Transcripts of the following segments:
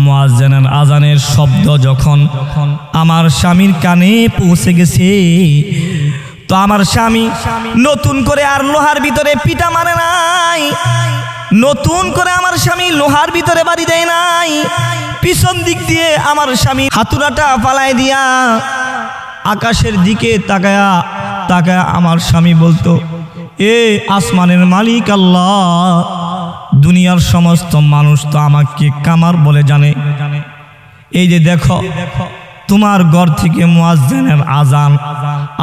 মুয়াজ্জিনের আজানের শব্দ যখন আমার স্বামীর কানে পৌঁছে গেছে, তো আমার স্বামী নতুন করে আর লোহার ভিতরে পিটা মারে নাই, নতুন করে আমার স্বামী লোহার ভিতরে বাড়ি দেয় নাই। পিছন দিক দিয়ে আমার স্বামী হাতুড়াটা ফালাই দিয়া আকাশের দিকে তাকায়া তাকায়া আমার স্বামী বলতো, এ আসমানের মালিক আল্লাহ, দুনিয়ার সমস্ত মানুষ তো আমাকে কামার বলে জানে, এই যে দেখো তোমার ঘর থেকে মুয়াজ্জিনের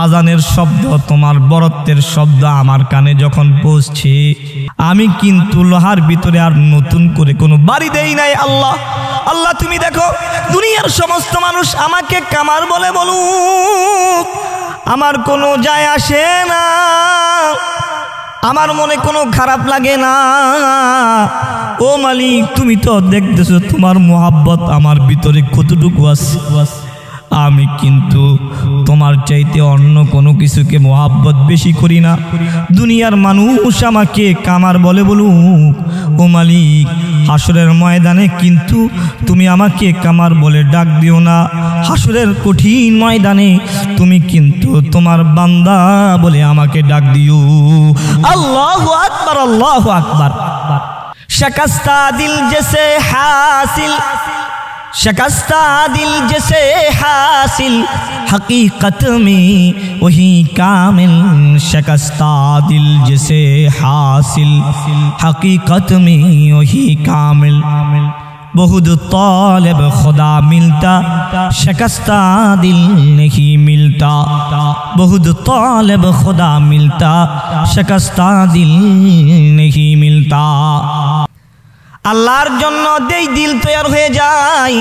আজানের শব্দ, তোমার বরত্বের শব্দ আমার কানে যখন পৌঁছছে, আমি কিন্তু লোহার ভিতরে আর নতুন করে কোনো বাড়ি দেই নাই। আল্লাহ আল্লাহ তুমি দেখো দুনিয়ার সমস্ত মানুষ আমাকে কামার বলে বলুক, আমার কোনো যায় আসে না, আমার মনে কোনো খারাপ লাগে না। ও মালিক, তুমি তো দেখতেছো তোমার মোহাব্বত আমার ভিতরে কতটুকু আছে, আমি কিন্তু তোমার চাইতে অন্য কোনো কিছুকে মোহাব্বত বেশি করি না। দুনিয়ার মানুষ আমাকে কামার বলে বলুক, ও মালিক হাসরের ময়দানে কিন্তু তুমি আমাকে কামার বলে ডাক দিও না। হাসরের কঠিন ময়দানে তুমি কিন্তু তোমার বান্দা বলে আমাকে ডাক দিও। আল্লাহু আকবার, আল্লাহু আকবার। शिकस्ता दिल जैसे हासिल, शिकस्ता दिल जैसे हासिल, हकीकत में वही कामिल। शिकस्ता दिल जैसे हासिल, हकीकत में वही कामिल। बहुत तालिब खुदा मिलता, शिकस्ता दिल नहीं मिलता। बहुत तालिब खुदा मिलता, शिकस्ता दिल नहीं मिलता। আল্লাহর জন্য যেই দিল তৈরি হয়ে যায়,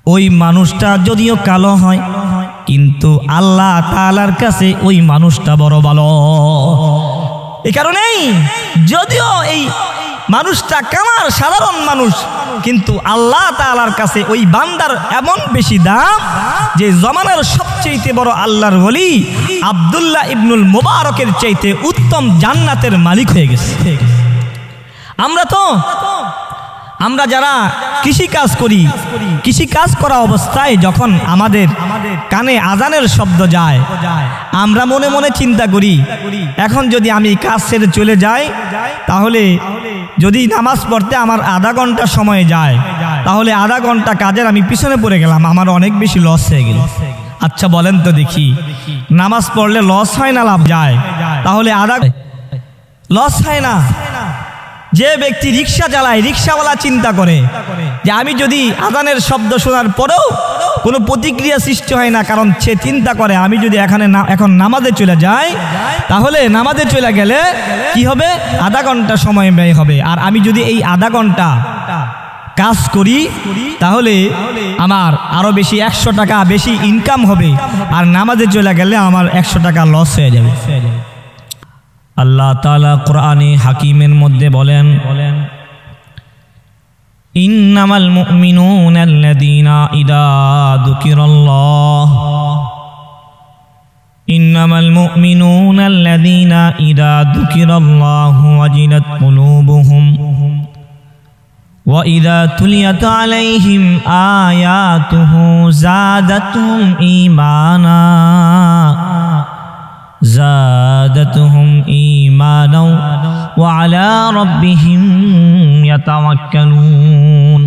ওই মানুষটা যদিও কালো হয় কিন্তু আল্লাহ তাআলার কাছে ওই মানুষটা বড় ভালো। এই কারণেই যদিও এই মানুষটা কামার সাধারণ মানুষ, কিন্তু আল্লাহ তাআলার কাছে ওই বান্দার এমন বেশি দাম যে জমানার সবচেয়ে বড় আল্লাহর ওলি আব্দুল্লাহ ইবনুল মুবারকের চাইতে উত্তম জান্নাতের মালিক হয়ে গেছে। আমরা যারা কৃষি কাজ করি, কৃষি কাজ করা অবস্থায় যখন আমাদের কানে আজানের শব্দ যায়, আমরা মনে মনে চিন্তা করি, এখন যদি আমি কাজ ছেড়ে চলে যাই, তাহলে যদি নামাজ পড়তে আমার আধা ঘন্টা সময় যায়, তাহলে আধা ঘন্টা কাজের আমি পিছনে পড়ে গেলাম, আমার অনেক বেশি লস হয়ে গেল। আচ্ছা বলেন তো দেখি, নামাজ পড়লে লস হয় না লাভ যায়? তাহলে আধা লস হয় না। যে ব্যক্তি রিক্সা চালায়, রিক্সাওয়ালা চিন্তা করে যে আমি যদি আজানের শব্দ শোনার পরেও কোনো প্রতিক্রিয়া সৃষ্টি হয় না, কারণ সে চিন্তা করে আমি যদি এখন নামাজে চলে যাই, তাহলে নামাজে চলে গেলে কি হবে, আধা ঘন্টা সময় ব্যয় হবে, আর আমি যদি এই আধা ঘন্টা কাজ করি তাহলে আমার আরো বেশি 100 টাকা বেশি ইনকাম হবে, আর নামাজে চলে গেলে আমার 100 টাকা লস হয়ে যাবে। আল্লাহ তাআলা কোরআনে হাকিমের মধ্যে বলেন, ইন্নামাল মুমিনুনা আল্লাযীনা ইযা যুকিরাল্লাহ, ইন্নামাল মুমিনুনা আল্লাযীনা ইযা যুকিরাল্লাহু ওয়াজিলাত কুলুবুহুম ওয়া ইযা তুলিয়াত আলাইহিম আয়াতুহু যাদাতুহুম ঈমানা, زادتهم إيمانا وعلى ربهم يتوكلون।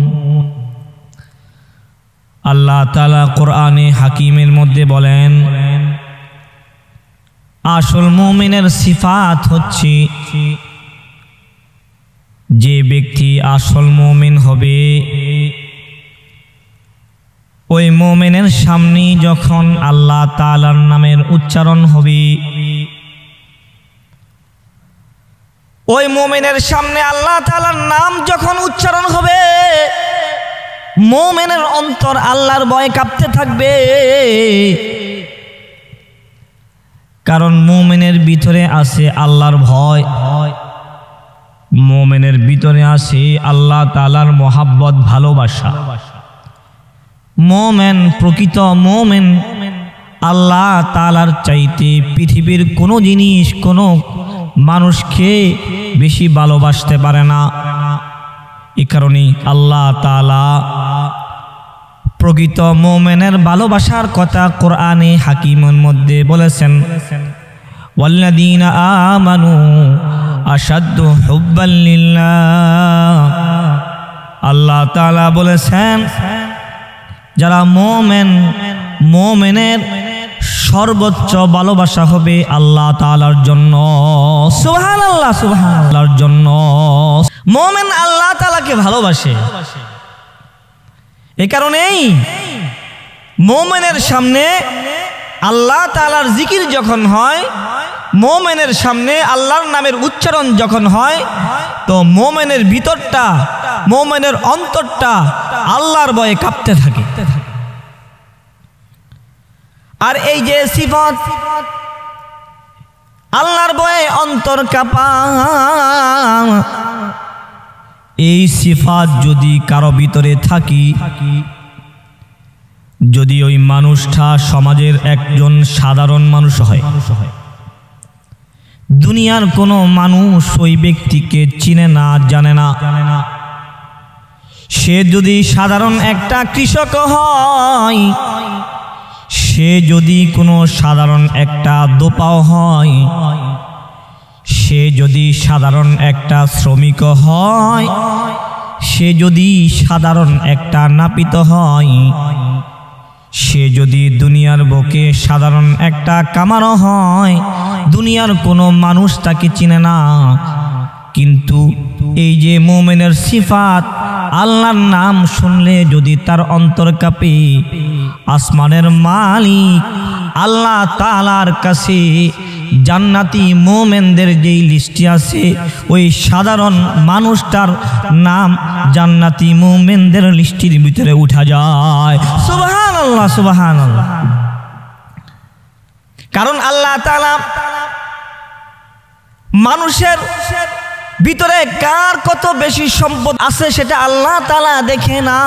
আল্লাহ তাআলা কোরআনে হাকিমের মধ্যে বলেন, আসল মুমিনের সিফাত হচ্ছে যে ব্যক্তি আসল মুমিন হবে, ওই মুমিনের সামনে যখন আল্লাহ তাআলার নামের উচ্চারণ হবে, ওই মুমিনের সামনে আল্লাহ তাআলার নাম যখন উচ্চারণ হবে, মুমিনের অন্তর আল্লাহর ভয়ে কাঁপতে থাকবে। কারণ মুমিনের ভিতরে আছে আল্লাহর ভয়, মুমিনের ভিতরে আছে আল্লাহ তাআলার মহব্বত, ভালোবাসা। মোমেন, প্রকৃত মোমেন আল্লাহ তাআলার চাইতে পৃথিবীর কোনো জিনিস, কোনো মানুষকে বেশি ভালোবাসতে পারে না। এই কারণে আল্লাহ তাআলা প্রকৃত মুমিনের ভালোবাসার কথা কোরআনে হাকিমের মধ্যে বলেছেন, ওয়াল্লাযীনা আমানু আশাদ্দু হুব্বান লিল্লাহ। আল্লাহ তাআলা বলেছেন যারা মুমিনের সর্বোচ্চ ভালোবাসা হবে আল্লাহ তাআলার জন্য। সুবহানাল্লাহ, সুবহানাল্লাহর জন্য। মুমিন আল্লাহ তাআলাকে ভালোবাসে। এই কারণেই মুমিনের সামনে আল্লাহ তাআলার জিকির যখন হয়, মুমিনের সামনে আল্লাহর নামের উচ্চারণ যখন হয়, তো মুমিনের ভিতরটা, মুমিনের অন্তরটা আল্লাহর ভয়ে কাঁপতে থাকে। আর এই যে সিফাত, আল্লাহর ভয়ে অন্তর কাঁপা, এই সিফাত যদি কারো ভিতরে থাকি, যদি ওই মানুষটা সমাজের একজন সাধারণ মানুষ হয়, দুনিয়ার কোনো মানুষ ওই ব্যক্তিকে চিনে না, জানে না, সে যদি সাধারণ একটা কৃষক হয়, সে যদি কোনো সাধারণ একটা দোপাও হয়, সে যদি সাধারণ একটা শ্রমিক হয়, সে যদি সাধারণ একটা নাপিত হয়, সে যদি দুনিয়ার বুকে সাধারণ একটা কামারও হয়, দুনিয়ার কোনো মানুষ তাকে চিনে না। কিন্তু এই যে মুমিনের সিফাত, আল্লাহর নাম শুনলে যদি তার অন্তর কাঁপে, আসমানের মালিক আল্লাহ তাআলার কাছে জান্নাতি মুমিনদের যেই লিস্টে আছে, ওই সাধারণ মানুষটার নাম জান্নাতি মুমিনদের লিস্টের ভিতরে উঠা যায়। সুবহানাল্লাহ, সুবহানাল্লাহ। কারণ আল্লাহ তাআলা মানুষের ভিতরে কার কত বেশি সম্পদ আছে সেটা আল্লাহ তাআলা দেখে না,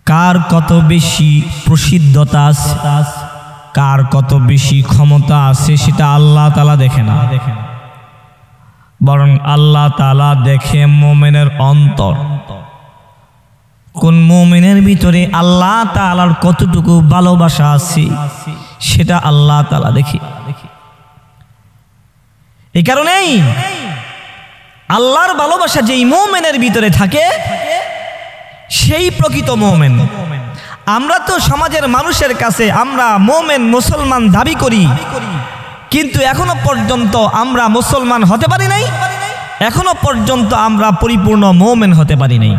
কার কত বেশি প্রসিদ্ধতা আছে, কার কত বেশি ক্ষমতা আছে সেটা আল্লাহ তাআলা দেখে না, বরং আল্লাহ তাআলা দেখে মুমিনের অন্তর। কোন মুমিনের ভিতরে আল্লাহ তাআলার কতটুকু ভালোবাসা আছে সেটা আল্লাহ তাআলা দেখে। এই কারণেই আল্লাহর ভালোবাসা যেই মুমিনের ভিতরে থাকে সেই প্রকৃত মুমিন। আমরা তো সমাজের মানুষের কাছে আমরা মুমিন মুসলমান দাবি করি, কিন্তু এখনো পর্যন্ত আমরা মুসলমান হতে পারি নাই, এখনো পর্যন্ত আমরা পরিপূর্ণ মুমিন হতে পারি নাই।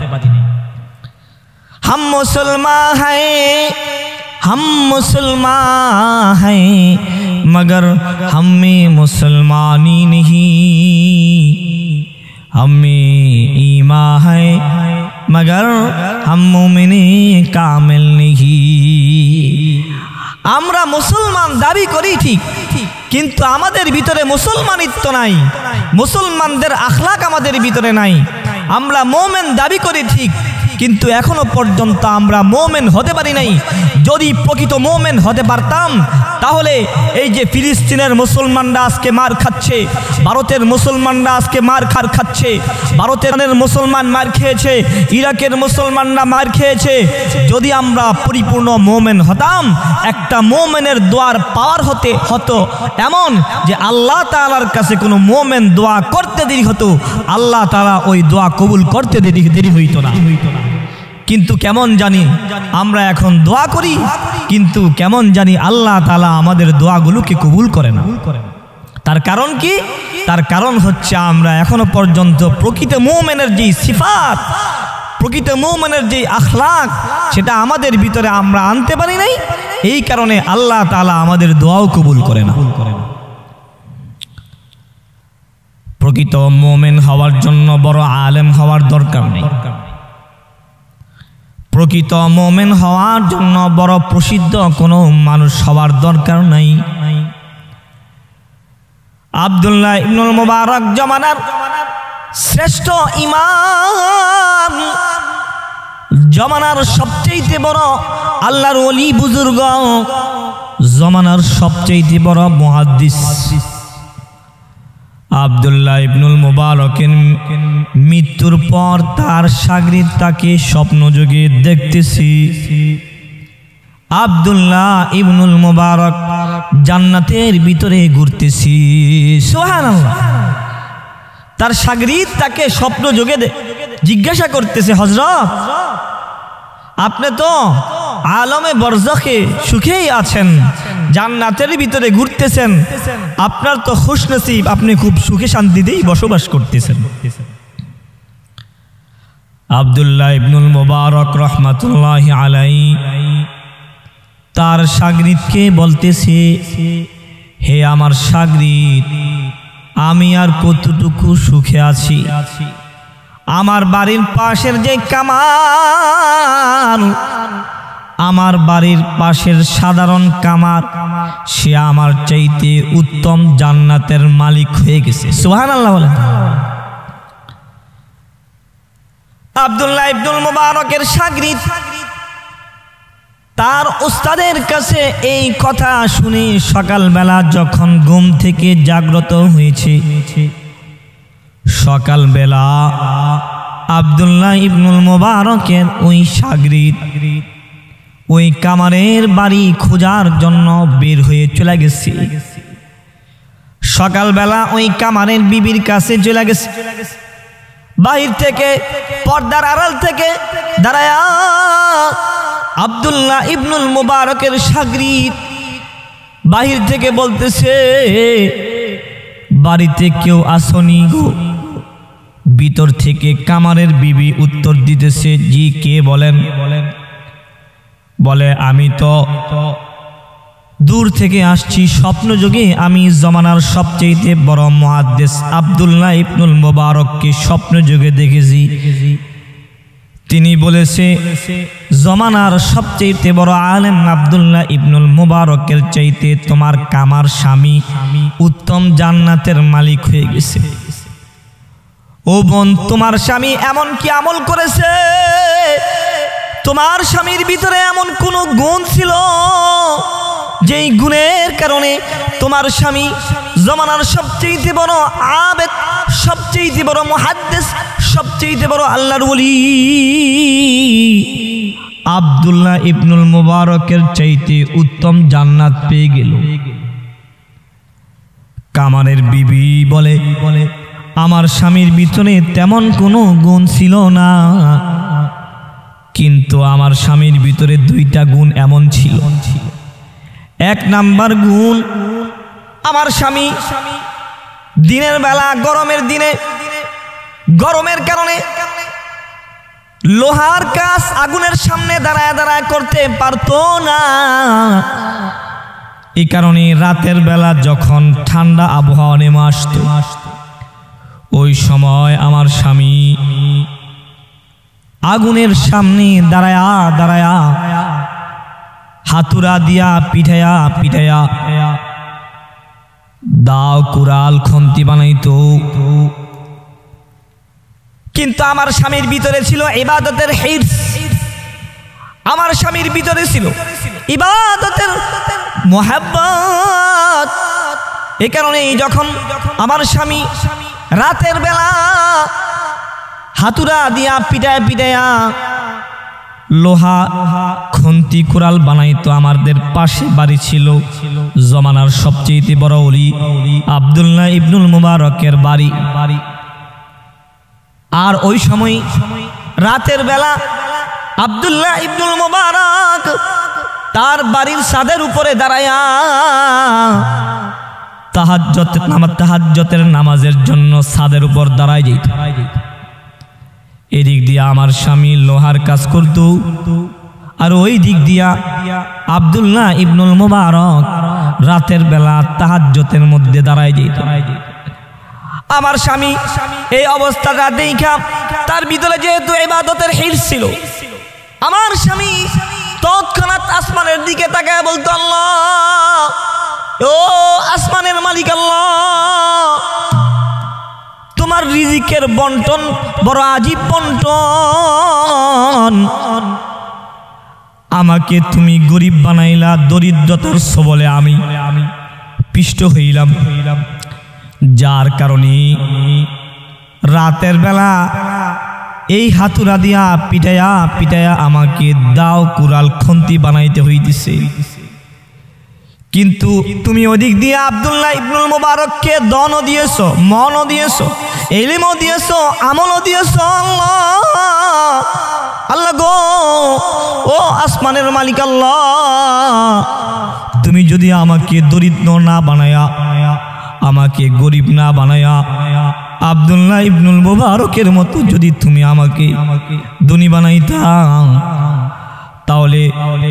हम मुसलमान हैं, हम मुसलमान हैं, मगर हमें मुसलमानी नहीं, हमें ईमान है मगर हम मुमिने कामिल नहीं। আমরা মুসলমান দাবি করি ঠিক, কিন্তু আমাদের ভিতরে মুসলমানিত্ব নাই, মুসলমানদের আখলাক আমাদের ভিতরে নাই। আমরা মুমিন দাবি করি ঠিক, কিন্তু এখনো পর্যন্ত আমরা মুমিন হতে পারি নাই। যদি প্রকৃত মুমিন হতে পারতাম তাহলে এই যে ফিলিস্তিনের মুসলমানরা আজকে মার খাচ্ছে, ভারতের মুসলমানরা আজকে মার খাচ্ছে, ভারতের মুসলমান মার খেয়েছে, ইরাকের মুসলমানরা মার খেয়েছে। যদি আমরা পরিপূর্ণ মুমিন হতাম, একটা মুমিনের দোয়ার পাওয়ার হতো এমন যে আল্লাহ তাআলার কাছে কোনো মুমিন দোয়া করতে দেরি হতো, আল্লাহ তাআলা ওই দোয়া কবুল করতে দেরি হইতো না। কিন্তু কেমন জানি আমরা এখন দোয়া করি, কিন্তু কেমন জানি আল্লাহ তাআলা আমাদের দোয়াগুলোকে কবুল করে না। তার কারণ কি? তার কারণ হচ্ছে আমরা এখনো পর্যন্ত প্রকৃত মুমিনের যে সিফাত, প্রকৃত মুমিনের যে আখলাক, সেটা আমাদের ভিতরে আমরা আনতে পারি নাই। এই কারণে আল্লাহ তাআলা আমাদের দোয়াও কবুল করে না। প্রকৃত মুমিন হওয়ার জন্য বড় আলেম হওয়ার দরকার নেই, প্রকৃত মুমিন হওয়ার জন্য বড় প্রসিদ্ধ কোনো মানুষ হওয়ার দরকার নাই। আব্দুল্লাহ ইবনুল মুবারক জমানার শ্রেষ্ঠ ইমাম, জমানার সবচেয়ে বড় আল্লাহর ওলি বুজুর্গ, জমানার সবচেয়ে বড় মুহাদ্দিস আব্দুল্লাহ ইবনুল মুবারকের মৃত্যুর পর তার শাগরিদ তাকে স্বপ্নযোগে দেখতেছি। আব্দুল্লাহ ইবনুল মুবারক জান্নাতের ভিতরে ঘুরতেছি। সুবহানাল্লাহ। তার শাগরিদ তাকে স্বপ্নযোগে জিজ্ঞাসা করতেছে, হযরত আপনি তো আলমে বরজখে সুখেই আছেন, জান্নাতের ভিতরে ঘুরতেছেন, আপনার তো খুশনসিব, আপনি খুব সুখে শান্তিতেই বসবাস করতেছেন। আব্দুল্লাহ ইবনুল মুবারক রাহমাতুল্লাহি আলাইহি তার শাগরিদকে বলতেছে, হে আমার শাগরিদ, আমি আর কতটুকু সুখে আছি। আমার বাড়ির পাশের যে কামার, আমার বাড়ির পাশের সাধারণ কামার, সে আমার চাইতে উত্তম জান্নাতের মালিক হয়ে গেছে। সুবহানাল্লাহ বলেন। আব্দুল্লাহ ইবনুল মুবারকের শাগরিদ তার উস্তাদের কাছে এই কথা শুনে সকালবেলা যখন ঘুম থেকে জাগ্রত হয়েছে, সকালবেলা আব্দুল্লাহ ইবনুল মুবারকের ওই শাগরিদ ওই কামারের বাড়ি খোঁজার জন্য বের হয়ে চলে গেছে। সকালবেলা ওই কামারের বিবির কাছে চলে গেছে। বাহির থেকে পর্দার আড়াল থেকে দাঁড়ায়া আব্দুল্লাহ ইবনুল মুবারকের শাগরিদ বাহির থেকে বলতেছে, বাড়িতে কেউ আসনি গো? ভিতর থেকে কামারের বিবি উত্তর দিতেছে, জি কে বলেন? বলে, আমি তো দূর থেকে আসছি, স্বপ্নযোগে আমি জমানার সবচেয়ে বড় মুহাদ্দিস আব্দুল্লাহ ইবনুল মুবারককে স্বপ্নযোগে দেখেছি। তিনি বলেছে, জমানার সবচেয়ে বড় আলেম আব্দুল্লাহ ইবনুল মুবারকের চাইতে তোমার কামার স্বামী উত্তম জান্নাতের মালিক হয়ে গেছে। ও বোন, তোমার স্বামী এমন কি আমল করেছে? তোমার স্বামীর ভিতরে এমন কোন গুণ ছিল যেই গুণের কারণে তোমার স্বামী জমানার সবচেয়ে বড় আবেদ, সবচেয়ে বড় মুহাদ্দিস, সবচেয়ে বড় আল্লাহর ওলি আব্দুল্লাহ ইবনুল মুবারকের চাইতে উত্তম জান্নাত পেয়ে গেল। কামারের বিবি বলে, আমার স্বামীর ভিতরে তেমন কোনো গুণ ছিল না, কিন্তু আমার স্বামীর ভিতরে দুইটা গুণ এমন ছিল। এক নাম্বার গুণ, আমার স্বামী দিনের বেলা গরমের দিনে গরমের কারণে লোহার কাজ আগুনের সামনে দাঁড়ায় দাঁড়ায় করতে পারতো না। এই কারণে রাতের বেলা যখন ঠান্ডা আবহাওয়া নেমে আসতো, ওই সময় আমার স্বামী আগুনের সামনে দাঁড়ায়া দাঁড়ায়া হাতুড়া দিয়া পিঠায়া পিঠায়া দাও কুড়াল খন্তি বানাইতো। কিন্তু আমার স্বামীর ভিতরে ছিল ইবাদতের হিরস, আমার স্বামীর ভিতরে ছিল ইবাদতের মুহাব্বত। এই কারণে যখন আমার স্বামী রাতের বেলা হাতুড়া দিয়া পিটায় পিটায়া লোহা খন্তি কুড়াল বানাইতো, আমাদের পাশে বাড়ি ছিল জমানার সবচেয়ে বড় ওলি আব্দুল্লাহ ইবনুল মুবারকের বাড়ি। আর ওই সময় রাতের বেলা আব্দুল্লাহ ইবনুল মুবারক তার বাড়ির ছাদের উপরে দাঁড়ায়া তাহাজ্জুদের নামাজের জন্য ছাদের উপর দাঁড়ায় যেত। এদিক দিয়া আমার স্বামী লোহার কাজ করত, আর ওই দিক দিয়া আব্দুল্লাহ ইবনুল মুবারক রাতের বেলা তাহাজ্জুদের মধ্যে দাঁড়ায় যেত। আমার স্বামী এই অবস্থাটা দেখা তার ভিতরে যেহেতু ইবাদতের হিরস ছিল, আমার স্বামী তৎক্ষণাৎ আসমানের দিকে তাকায় বলতো, আল্লাহ, ও আসমানের মালিক আল্লাহ, তোমার রিজিকের বন্টন বড় আজীব বন্টন। আমাকে তুমি গরিব বানাইলা, দরিদ্রতার সবলে আমি পিষ্ট হইলাম। যার কারণে রাতের বেলা এই হাতুড়া দিয়া পিটায়া পিটায়া আমাকে দাও কুরাল খন্তি বানাইতে হইতেছে। কিন্তু তুমি ওদিক দিয়ে আব্দুল্লাহ ইবনুল মুবারককে দনও দিয়েছো, মনও দিয়েছো, ইলমও দিয়েছো, আমলও দিয়েছো। আল্লাহ গো, ও আসমানের মালিক আল্লাহ, তুমি যদি আমাকে দরিদ্র না বানায়া, আমাকে গরিব না বানায়া, আব্দুল্লাহ ইবনুল মুবারকের মতো যদি তুমি আমাকে ধনী বানাইতা, তাহলে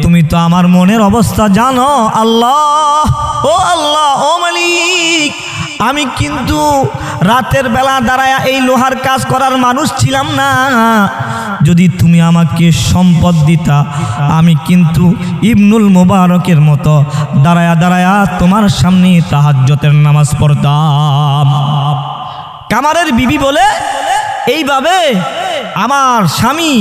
তুমি তো আমার মনের অবস্থা জানো আল্লাহ। ও আল্লাহ, ও মালিক, আমি কিন্তু রাতের বেলা দাঁড়ায়া এই লোহার কাজ করার মানুষ ছিলাম না। যদি তুমি আমাকে সম্পদ দিতা, আমি কিন্তু ইবনুল মুবারকের মতো দাঁড়ায়া দাঁড়ায়া তোমার সামনে তাহাজ্জুদের নামাজ পড়তাম। কামারের বিবি বলে এইভাবে আমার স্বামী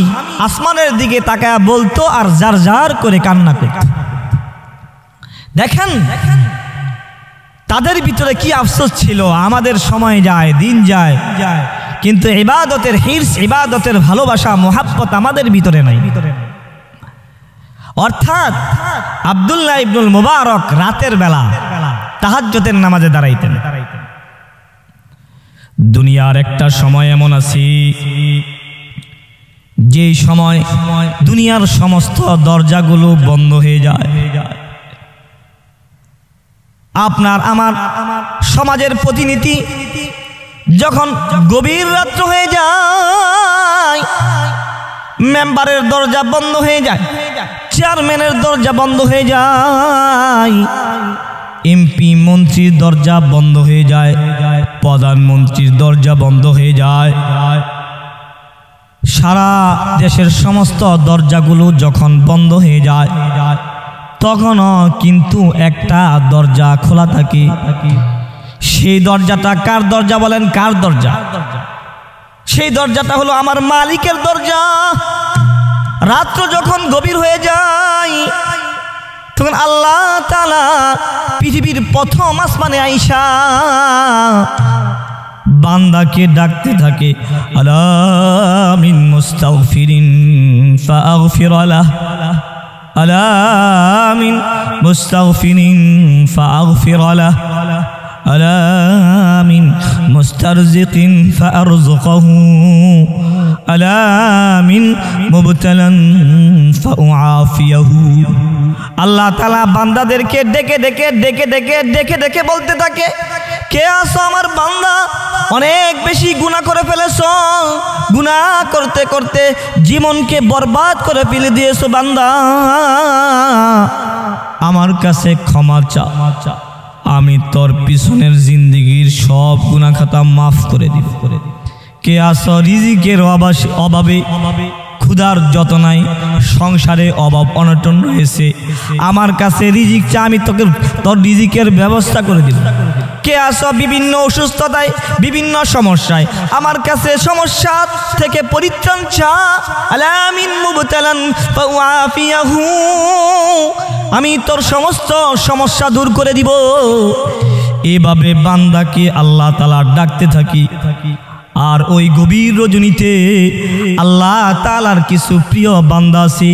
আসমানের দিকে তাকায়া বলতো আর জার জার করে কান্না করত। দেখেন তাদের ভিতরে কি আফসোস ছিল। আমাদের সময় যায়, দিন যায়, কিন্তু ইবাদতের হিরস, ইবাদতের ভালোবাসা, মোহাব্বত আমাদের ভিতরে নাই। অর্থাৎ আব্দুল্লাহ ইবনুল মুবারক রাতের বেলা তাহাজ্জুদের নামাজে দাঁড়াইতেন। দুনিয়ার একটা সময় এমন আছে যে সময় দুনিয়ার সমস্ত দরজাগুলো বন্ধ হয়ে যায়। আপনার আমার সমাজের প্রতিনিধি যখন গভীর রাত্র হয়ে যায়, মেম্বারের দরজা বন্ধ হয়ে যায়, চেয়ারম্যানের দরজা বন্ধ হয়ে যায়, এমপি মন্ত্রীর দরজা বন্ধ হয়ে যায়, প্রধানমন্ত্রীর দরজা বন্ধ হয়ে যায়, সারা দেশের সমস্ত দরজাগুলো যখন বন্ধ হয়ে যায়, তখনও কিন্তু একটা দরজা খোলা থাকে। সেই দরজাটা কার দরজা বলেন? কার দরজা? সেই দরজাটা হলো আমার মালিকের দরজা। রাত্র যখন গভীর হয়ে যায়, তখন আল্লাহ তাআলা পৃথিবীর প্রথম আসমানে আইসা বান্দাকে ডাকতে থাকে, আলা মিন মুস্তাগফিরিন ফাগফির লাহু, আলা মিন মুস্তাগফিরিন ফাগফির লাহু, আলা মিন মুস্তারজিকিন ফারযুকহু, আলা মিন মুবতালান ফাউআফিয়াহু। আল্লাহ তাআলা বান্দাদেরকে ডেকে ডেকে ডেকে ডেকে ডেকে ডেকে বলতে থাকে, কে আছো আমার বান্দা? অনেক বেশি গুনাহ করে ফেলেছো, গুনাহ করতে করতে জীবনকে বরবাদ করে ফেলে দিয়েছো বান্দা, আমার কাছে ক্ষমা চা, আমি তোর পিছনের জিন্দেগির সব গুনাহ খাতা মাফ করে দিব। কে আছো রিজিকের অভাবে, ক্ষুধার যত নাই, সংসারে অভাব অনটন রয়েছে, আমার কাছে রিজিক চা, আমি তোকে তোর রিজিকের ব্যবস্থা করে দিব। কে আছো বিভিন্ন অসুস্থতায়, বিভিন্ন সমস্যায়, আমার কাছে সমস্যা থেকে পরিত্রাণ চা, আলা মিন মুবতালান ফাউআফিয়াহু, আমি তোর সমস্ত সমস্যা দূর করে দিব। এভাবে বান্দাকে আল্লাহ তাআলা ডাকতে থাকি। আর ওই গভীর রজনীতে আল্লাহ তাআলার কিছু প্রিয় বান্দা আছে,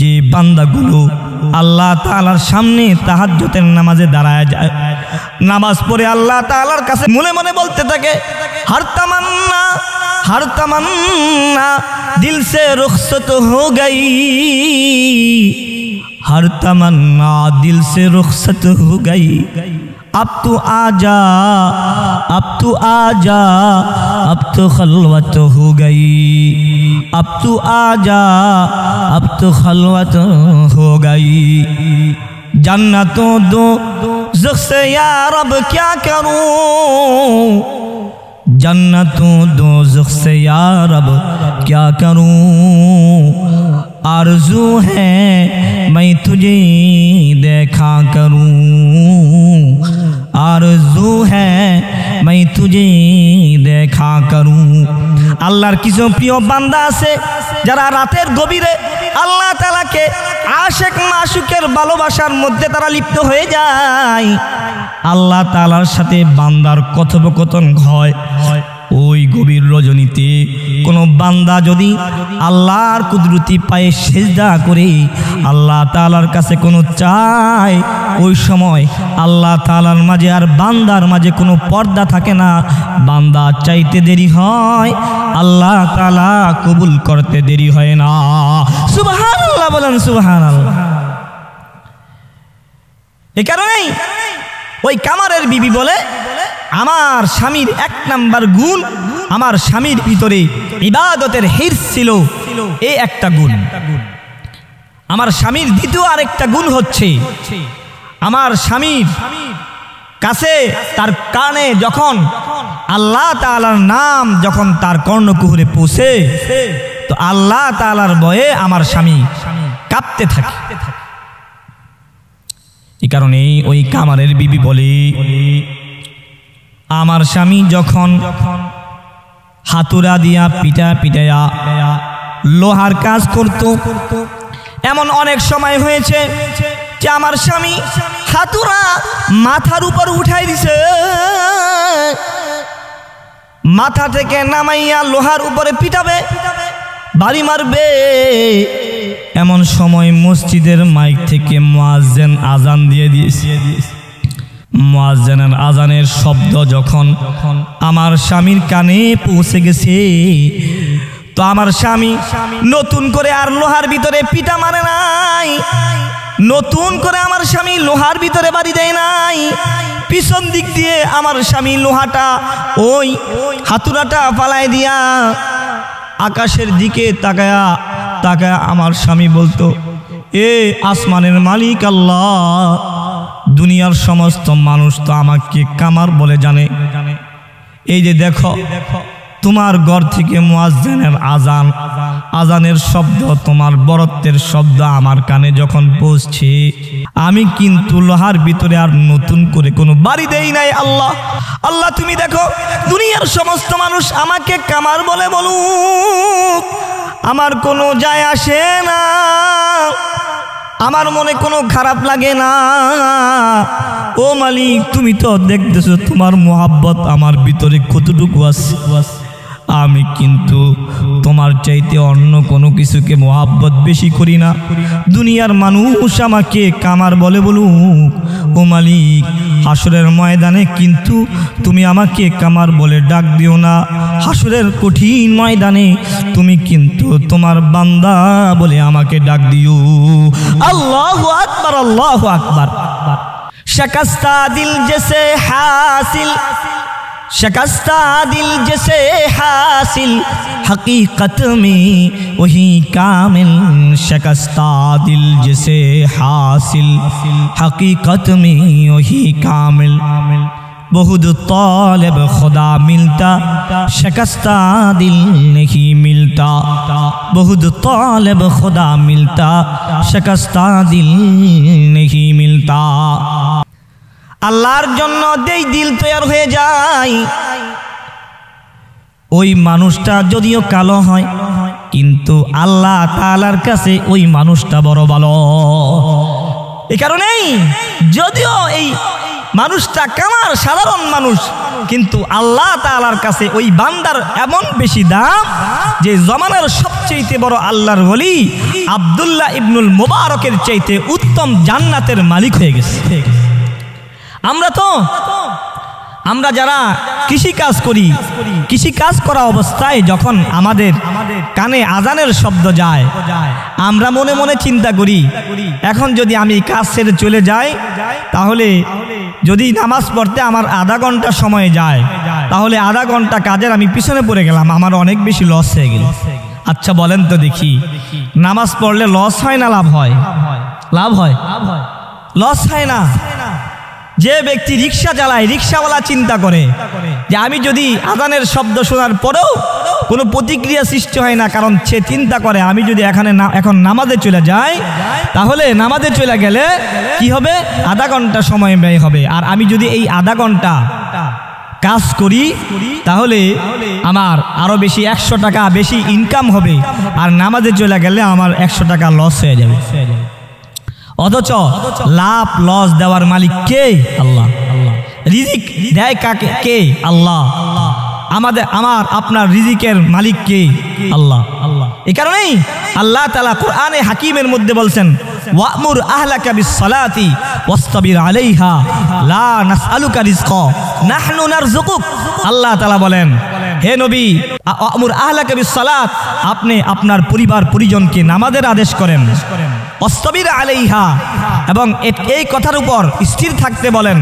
যে বান্দাগুলো আল্লাহ তাআলার সামনে তাহাজ্জুদের নামাজে দাঁড়ায় যায়, নামাজ পড়ে আল্লাহ তাআলার কাছে মনে মনে বলতে থাকে, हर तमन्ना दिल से रुखसत हो गई, हर तमन्ना दिल से रुखसत हो गई, अब तू आजा, अब तू आजा, अब तो खलवत हो गई, अब तू आजा, अब तो खलवत हो गई, जन्नतों दो ज़ख से या रब क्या करूं, जन्नतों दो ज़ख से या रब क्या करूं, आरज़ू है मैं तुझे देखा करूं, आरज़ू है मैं तुझे देखा करूं। আল্লাহর কিছু প্রিয় বান্দা আছে যারা রাতের গভীরে আল্লাহ তাআলাকে আশিক মাশুকের ভালোবাসার মধ্যে তারা লিপ্ত হয়ে যায়। আল্লাহ তাআলার সাথে বান্দার কথোপকথন হয়। ওই গভীর রজনীতে কোনো বান্দা যদি আল্লাহর কুদরতি পায়ে সিজদা করে আল্লাহ তাআলার কাছে কোনো চায়, ওই সময় আল্লাহ তাআলার মাঝে আর বান্দার মাঝে কোনো পর্দা থাকে না। বান্দা চাইতে দেরি হয়, আল্লাহ তাআলা কবুল করতে দেরি হয় না। সুবহানাল্লাহ বলেন, সুবহানাল্লাহ। এই কারণেই ওই কামারের বিবি বলে, আমার স্বামীর এক নাম্বার গুণ, আমার স্বামীর ভিতরে ইবাদতের হিরস ছিল, এই একটা গুণ। আমার স্বামীর দ্বিতীয় আরেকটা গুণ হচ্ছে, আমার স্বামীর কাছে তার কানে যখন আল্লাহ তাআলার নাম যখন তার কর্ণকুহরে পৌঁছে, তো আল্লাহ তাআলার ভয়ে আমার স্বামী কাঁপতে থাকে। এই কারণে ওই কামারের বিবি বলে, আমার স্বামী যখন হাতুড়া দিয়া পিটাইয়া লোহার কাজ করত, এমন অনেক সময় হয়েছে যে আমার স্বামী হাতুড়া মাথার উপর উঠাই দিছে, মাথা থেকে নামাইয়া লোহার উপরে পিটাবে, বাড়ি মারবে। এমন সময় মসজিদের মাইক থেকে মুয়াজ্জিন আজান দিয়ে দিয়েছে। মুয়াজ্জিনের আজানের শব্দ যখন আমার স্বামীর কানে পৌঁছে গেছে, তো আমার স্বামী নতুন করে আর লোহার ভিতরে পিটা মারে নাই, নতুন করে আমার স্বামী লোহার ভিতরে বাড়ি দেয় নাই। পিছন দিক দিয়ে আমার স্বামী লোহাটা ওই হাতুড়াটা ফালাই দিয়া আকাশের দিকে তাকায়া তাকায়া আমার স্বামী বলতো, এ আসমানের মালিক আল্লাহ, দুনিয়ার সমস্ত মানুষ তো আমাকে কামার বলে জানে, এই যে দেখো তোমার ঘর থেকে মুয়াজ্জিনের আজানের শব্দ, তোমার বরত্বের শব্দ আমার কানে যখন পৌঁছছে, আমি কিন্তু লোহার ভিতরে আর নতুন করে কোনো বাড়ি দেই নাই। আল্লাহ আল্লাহ তুমি দেখো, দুনিয়ার সমস্ত মানুষ আমাকে কামার বলে বলুক, আমার কোনো যায় আসে না, আমার মনে কোনো খারাপ লাগে না। ও মালিক, তুমি তো দেখতেছো তোমার মোহাব্বত আমার ভিতরে কতটুকু আছে। আমি কিন্তু তোমার চাইতে অন্য কোনো কিছুকে মোহাব্বত বেশি করি না। দুনিয়ার মানুষ আমাকে কামার বলে বলুক, ও মালিক, হাসরের ময়দানে কিন্তু তুমি আমাকে কামার বলে ডাক দিও না। হাসরের কঠিন ময়দানে তুমি কিন্তু তোমার বান্দা বলে আমাকে ডাক দিও। আল্লাহু আকবার, আল্লাহু আকবার। शिकस्ता दिल जैसे हासिल, शिकस्ता दिल जैसे हासिल, हकीकत में वही कामिल। शिकस्ता दिल जैसे हासिल, हकीकत में वही कामिल। बहुत तालिब खुदा मिलता, शिकस्ता दिल नहीं मिलता। बहुत तालिब खुदा मिलता, शिकस्ता दिल नहीं मिलता। আল্লাহর জন্য যেই দিল তৈরি হয়ে যায়, ওই মানুষটা যদিও কালো হয়, কিন্তু আল্লাহ তাআলার কাছে ওই মানুষটা বড় ভালো। এই কারণেই যদিও এই মানুষটা কামার সাধারণ মানুষ, কিন্তু আল্লাহ তাআলার কাছে ওই বান্দার এমন বেশি দাম যে জমানার সবচেয়ে বড় আল্লাহর ওলি আব্দুল্লাহ ইবনুল মুবারকের চাইতে উত্তম জান্নাতের মালিক হয়ে গেছে। আমরা যারা কৃষি কাজ করি, কৃষি কাজ করা অবস্থায় যখন আমাদের কানে আজানের শব্দ যায়, আমরা মনে মনে চিন্তা করি, এখন যদি আমি কাজ ছেড়ে চলে যাই, তাহলে যদি নামাজ পড়তে আমার আধা ঘন্টা সময় যায়, তাহলে আধা ঘন্টা কাজের আমি পিছনে পড়ে গেলাম, আমার অনেক বেশি লস হয়ে গেল। আচ্ছা বলেন তো দেখি, নামাজ পড়লে লস হয় না লাভ হয়? লাভ হয়, লস হয় না। যে ব্যক্তি রিক্সা চালায়, রিক্সাওয়ালা চিন্তা করে যে আমি যদি আজানের শব্দ শোনার পরেও কোনো প্রতিক্রিয়া সৃষ্টি হয় না, কারণ সে চিন্তা করে আমি যদি এখন নামাজে চলে যাই, তাহলে নামাজে চলে গেলে কি হবে, আধা ঘন্টা সময় ব্যয় হবে, আর আমি যদি এই আধা ঘন্টা কাজ করি তাহলে আমার আরো বেশি 100 টাকা বেশি ইনকাম হবে, আর নামাজে চলে গেলে আমার 100 টাকা লস হয়ে যাবে। অথচ লাভ লস দেওয়ার মালিক কে? আল্লাহ। রিজিক দেয় কাকে? কে? আল্লাহ। আমার আপনার রিজিকের মালিক কে? আল্লাহ। এই কারণেই আল্লাহ তাআলা কোরআনে হাকিমের মধ্যে বলছেন, ওয়া'মুর আহলাকা বিস-সালাতি ওয়াসতাবির আলাইহা লা নাসআলুকা রিজকা নাহনু নারযুকুক। আল্লাহ তাআলা বলেন, হে নবী, ওয়া'মুর আহলাকা বিস-সালাত, আপনি আপনার পরিবার পরিজনকে নামাজের আদেশ করেন, ওয়াসতাবির আলাইহা, এবং এই কথার উপর স্থির থাকতে বলেন।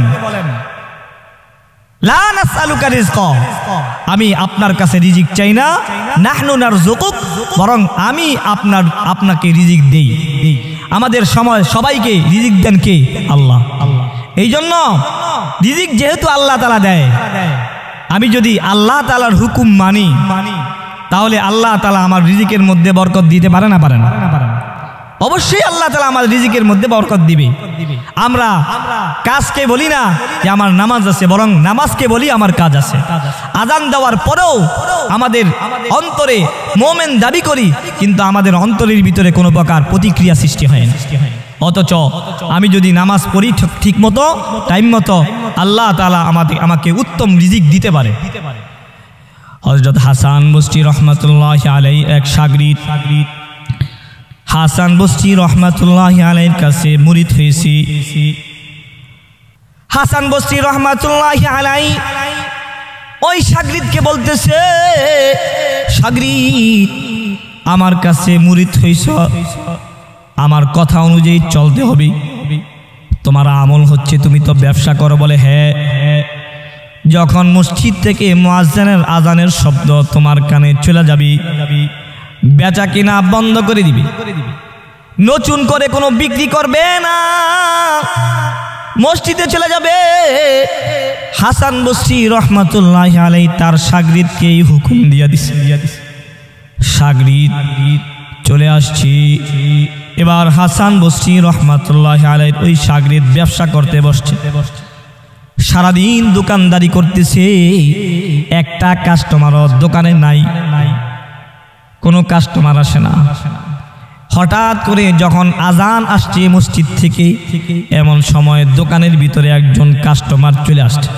লা নাসআলুকা রিজকা, আমি আপনার কাছে রিজিক চাই না, নাহনু নারযুকুক, বরং আমি আপনাকে রিজিক দেই। আমাদের সবাইকে রিজিক দেন কে? আল্লাহ। এই জন্য রিজিক যেহেতু আল্লাহ তাআলা দেয়, আমি যদি আল্লাহ তাআলার হুকুম মানি তাহলে আল্লাহ তাআলা আমার রিজিকের মধ্যে বরকত দিতে পারে না? পারে না? অবশ্যই আল্লাহ তাআলা আমার রিজিকের মধ্যে বরকত দিবে। আমরা কাজকে বলি না যে আমার নামাজ আছে, বরং নামাজকে বলি আমার কাজ আছে। আযান দেওয়ার পরেও আমাদের অন্তরে মুমিন দাবি করি, কিন্তু আমাদের অন্তরের ভিতরে কোনো প্রকার প্রতিক্রিয়া সৃষ্টি হয় না। অথচ আমি যদি নামাজ পড়ি ঠিক মতো, টাইম মতো, আল্লাহ তাআলা আমাকে উত্তম রিজিক দিতে পারে। হযরত হাসান বসরি রহমাতুল্লাহি আলাইহি এক শাগরিদ হাসান বসরি রহমাতুল্লাহি আলাইহির কাছে মুরিদ হয়েছি। হাসান বসরি রহমাতুল্লাহি আলাইহি ওই শাগরিদকে বলতেছে, শাগরিদ, আমার কাছে মুরিদ হইছ, আমার কথা অনুযায়ী চলতে হবে। তোমার আমল হচ্ছে তুমি তো ব্যবসা করো। বলে হ্যাঁ। যখন মসজিদ থেকে মুয়াজ্জিনের আজানের শব্দ তোমার কানে চলে যাবে, বেচা কিনা বন্ধ করে দিবি, নতুন করে কোনো বিক্রি করবে না, মসজিদে চলে যাবে। হাসান বসরি রহমাতুল্লাহি আলাইহি তার শাগরিদকে হুকুম দিয়া দিছে, শাগরিদ চলে আসছি। এবার হাসান বসরি রহমাতুল্লাহি আলাইহি ওই শাগরিদ ব্যবসা করতে বসছে। সারাদিন দোকানদারি করতেছে, একটা কাস্টমারও দোকানে নাই, কোনো কাস্টমার আসে না। হঠাৎ করে যখন আজান আসছে মসজিদ থেকে, এমন সময় দোকানের ভিতরে একজন কাস্টমার চলে আসছে।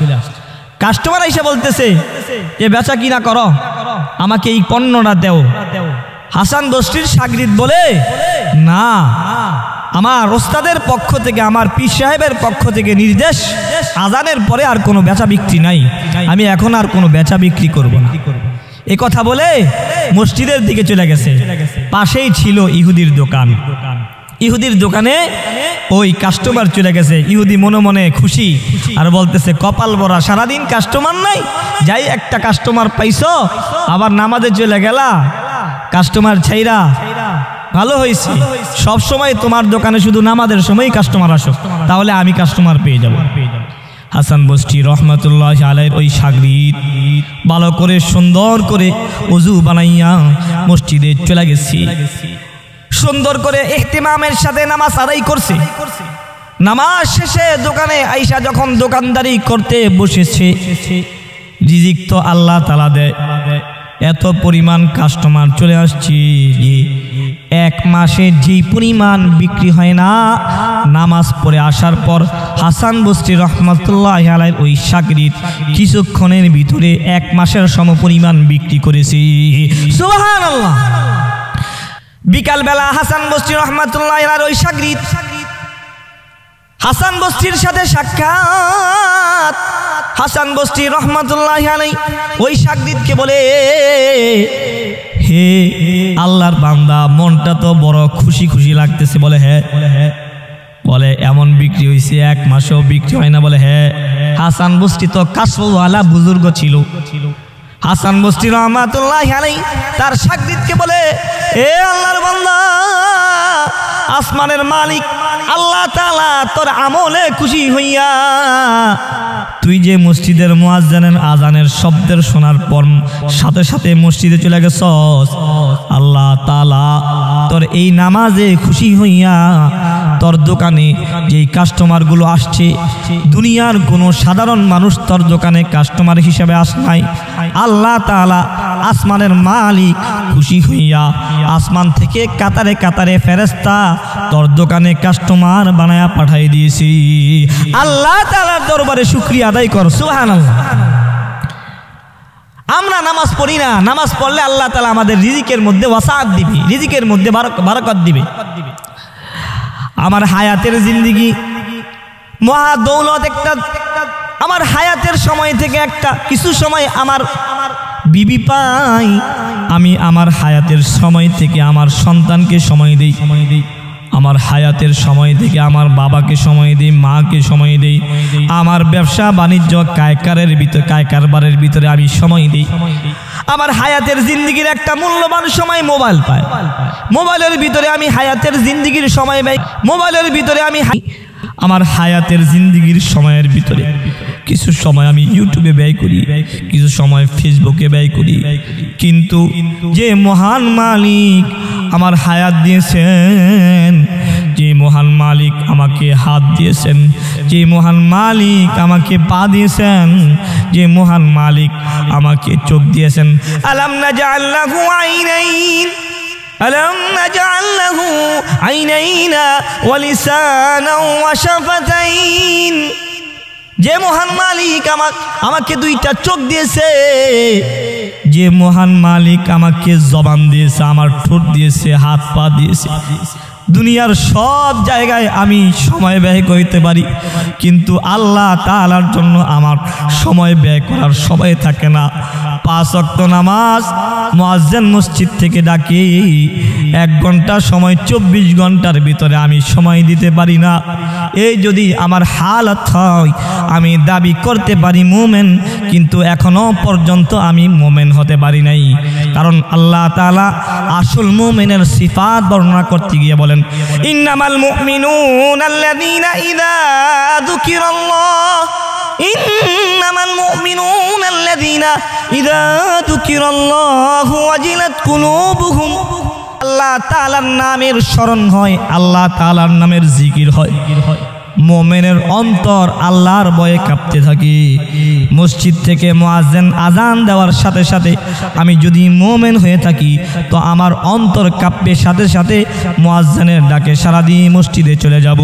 কাস্টমার এসে বলতেছে, এ বেচা কিনা করো, আমাকে এই পণ্যটা দেও। হাসান বসরির শাগরিদ বলে, না, আমার ওস্তাদের পক্ষ থেকে, আমার পীর সাহেবের পক্ষ থেকে নির্দেশ, আজানের পরে আর কোনো বেচা বিক্রি নাই, আমি এখন আর কোনো বেচা বিক্রি করব না। এ কথা বলে মসজিদের দিকে চলে গেছে। পাশেই ছিল ইহুদির দোকান। ইহুদির দোকানে ওই কাস্টমার চলে গেছে। ইহুদি মনে মনে খুশি আর বলতেছে, কপাল ভরা, সারাদিন কাস্টমার নাই, যাই একটা কাস্টমার পাইছো, আবার নামাজে চলে গেলা, কাস্টমার ছাইরা, ভালো হয়েছে। সব সময় তোমার দোকানে শুধু নামাজের সময়ই কাস্টমার আসো, তাহলে আমি কাস্টমার পেয়ে যাব। হাসান বসরি রহমাতুল্লাহি আলাইহির ওই শাগরিদ ভালো করে সুন্দর করে ওযু বানাইয়া মসজিদে চলে গেছি। সুন্দর করে ইহতিমামের সাথে নামাজ আদায় করছে। নামাজ শেষে দোকানে আইসা যখন দোকানদারি করতে বসেছে, রিজিক তো আল্লাহ তাআলা দেয়, এত পরিমাণ কাস্টমার চলে আসছে যে এক মাসে যে পরিমাণ বিক্রি হয় না, নামাজ পড়ে আসার পর হাসান বসরি রহমাতুল্লাহি আলাইহি ওই শাগরিদ কিছুক্ষণের ভিতরে এক মাসের সমপরিমাণ বিক্রি করেছে। সুবহানাল্লাহ। বিকালবেলা হাসান বসরি রহমাতুল্লাহি আলাইহি ওই শাগরিদ হাসান বসরির সাথে সাক্ষাৎ। হাসান বসরি রহমাতুল্লাহি আলাইহি ওই শাগরিদকে বলে, হে আল্লাহর বান্দা, মনটা তো বড় খুশি খুশি লাগতেছে। বলে হ্যাঁ। বলে এমন বিক্রি হয়েছে, এক মাসেও বিক্রি হয় না। বলে হ্যাঁ। হাসান বসরি তো কাশওয়ালা বুজুর্গ ছিল। হাসান বসরি রহমাতুল্লাহি আলাইহি তার শাগরিদকে বলে, এ আল্লাহর বান্দা, আসমানের মালিক আল্লাহ তাআলা তোর আমলে খুশি হইয়া তুই যে মসজিদের মুয়াজ্জিনের আজানের শব্দের শোনার পর সাথে সাথে মসজিদে চলে গেছস, আল্লাহ তাআলা তোর এই নামাজে খুশি হইয়া তোর দোকানে যেই কাস্টমারগুলো আসছে দুনিয়ার কোনো সাধারণ মানুষ তোর দোকানে কাস্টমার হিসেবে আস নাই, আল্লাহ তাআলা আসমানের মালিক খুশি হইয়া আসমান থেকে কাতারে কাতারে ফেরেশতা তোর দোকানে কাস্টমার বানায়া পাঠাই দিয়েছি। আল্লাহ তাআলার দরবারে শুকরিয়া আদায় কর, সুবহানাল্লাহ। আমরা নামাজ পড়ি না, নামাজ পড়লে আল্লাহ তাআলা আমাদের রিজিকের মধ্যে ওয়াসাআত দিবে, রিজিকের মধ্যে বারাকাত দিবে। আমার হায়াতের জিন্দেগি মহা দৌলত একটা। আমার হায়াতের সময় থেকে একটা কিছু সময় আমার বিবি পাই, আমি আমার হায়াতের সময় থেকে আমার সন্তানকে সময় দেই, আমার হায়াতের সময় থেকে আমার বাবাকে সময় দেই, মাকে সময় দেই, আমার ব্যবসা বাণিজ্য কারবারের ভিতরে আমি সময় দিই। আমার হায়াতের জিন্দেগির একটা মূল্যবান সময় মোবাইল পাই, মোবাইলের ভিতরে আমি হায়াতের জিন্দেগির সময় ব্যয়, মোবাইলের ভিতরে আমি আমার হায়াতের জিন্দেগির সময়ের ভিতরে কিছু সময় আমি ইউটিউবে ব্যয় করি, কিছু সময় ফেসবুকে ব্যয় করি। কিন্তু যে মহান মালিক আমার হায়াত দিয়েছেন, যে মহান মালিক আমাকে হাত দিয়েছেন, যে মহান মালিক আমাকে পা দিয়েছেন, যে মহান মালিক আমাকে চোখ দিয়েছেন, আলাম নাজআল লাহু আইনাইন ألم نجعل له عينين ولسانا وشفتين। যে মহান মালিক আমাকে দুইটা চোখ দিয়েছে, যে মহান মালিক আমাকে জবান দিয়েছে, আমার ঠোঁট দিয়েছে, হাত পা দিয়েছে। দুনিয়ার সব জায়গায় আমি সময় ব্যয় করতে পারি, কিন্তু আল্লাহ তাআলার জন্য আমার সময় ব্যয় করার সময় থাকে না। 5 ওয়াক্ত নামাজ মুয়াজ্জিন মসজিদ থেকে ডাকে, 1 ঘন্টা সময় 24 ঘন্টার ভিতরে আমি সময় দিতে পারি না। এই যদি আমার হালত হয়, আমি দাবি করতে পারি মুমিন, কিন্তু এখনো পর্যন্ত আমি মুমিন হতে পারি নাই। কারণ আল্লাহ তাআলা আসল মুমিনের সিফাত বর্ণনা করতে গিয়ে বলেন, ইন্নামাল মুমিনুনা আল্লাযীনা ইযা যুকিরাল্লাহ ইন্নামাল মুমিনুনা আল্লাযীনা ইযা যুকিরাল্লাহু ওয়াজিলাত কুলুবুহুম। আল্লাহ তাআলার নামের স্মরণ হয়, আল্লাহ তাআলার নামের জিকির হয়, মুমিনের অন্তর আল্লাহর ভয়ে কাঁপতে থাকে। মসজিদ থেকে মুয়াজ্জিন আজান দেওয়ার সাথে সাথে আমি যদি মুমিন হয়ে থাকি, তো আমার অন্তর কাঁপবে, সাথে সাথে মুয়াজ্জিনের ডাকে সাড়া দিয়ে মসজিদে চলে যাব।